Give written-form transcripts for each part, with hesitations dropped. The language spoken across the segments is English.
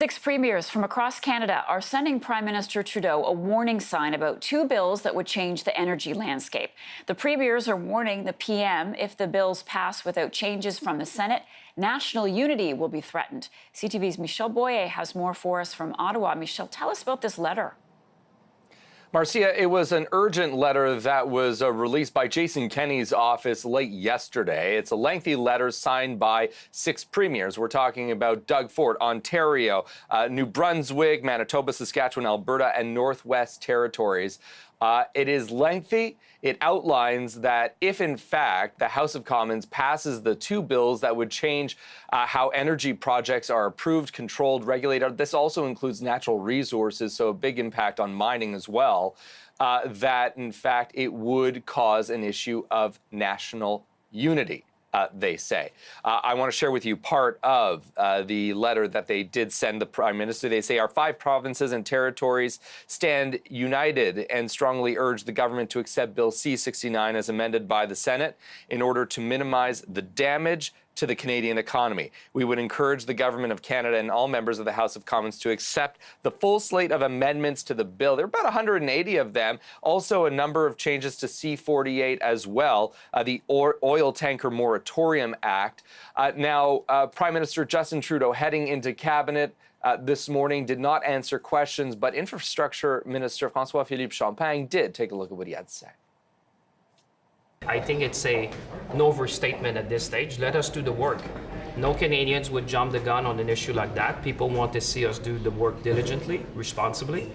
Six premiers from across Canada are sending Prime Minister Trudeau a warning sign about two bills that would change the energy landscape. The premiers are warning the PM if the bills pass without changes from the Senate, national unity will be threatened. CTV's Michel Boyer has more for us from Ottawa. Michel, tell us about this letter. Marcia, it was an urgent letter that was released by Jason Kenney's office late yesterday. It's a lengthy letter signed by six premiers. We're talking about Doug Ford, Ontario, New Brunswick, Manitoba, Saskatchewan, Alberta, and Northwest Territories. It is lengthy. It outlines that if, in fact, the House of Commons passes the two bills that would change how energy projects are approved, controlled, regulated, this also includes natural resources, so a big impact on mining as well, that, in fact, it would cause an issue of national unity. They say. I want to share with you part of the letter that they did send the Prime Minister. They say our five provinces and territories stand united and strongly urge the government to accept Bill C-69 as amended by the Senate in order to minimize the damage to the Canadian economy. We would encourage the Government of Canada and all members of the House of Commons to accept the full slate of amendments to the bill. There are about 180 of them. Also, a number of changes to C-48 as well, the Oil Tanker Moratorium Act. Now, Prime Minister Justin Trudeau heading into Cabinet this morning did not answer questions, but Infrastructure Minister François-Philippe Champagne did. Take a look at what he had to say. I think it's an overstatement at this stage. Let us do the work. No Canadians would jump the gun on an issue like that. People want to see us do the work diligently, responsibly,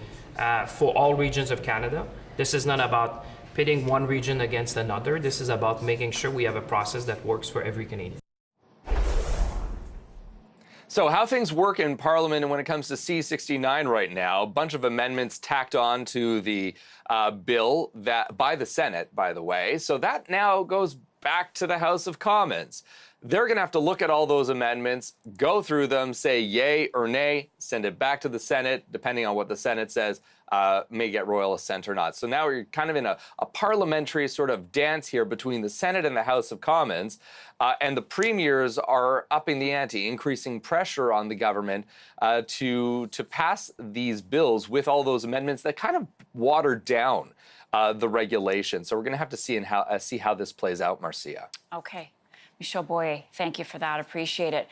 for all regions of Canada. This is not about pitting one region against another. This is about making sure we have a process that works for every Canadian. So how things work in Parliament and when it comes to C-69 right now, a bunch of amendments tacked on to the bill that by the Senate, by the way. So that now goes back to the House of Commons. They're going to have to look at all those amendments, go through them, say yay or nay, send it back to the Senate, depending on what the Senate says, may get royal assent or not. So now we're kind of in a parliamentary sort of dance here between the Senate and the House of Commons, and the premiers are upping the ante, increasing pressure on the government to pass these bills with all those amendments that kind of water down the regulation. So we're going to have to see how this plays out, Marcia. Okay. Michel Boyer, thank you for that. Appreciate it.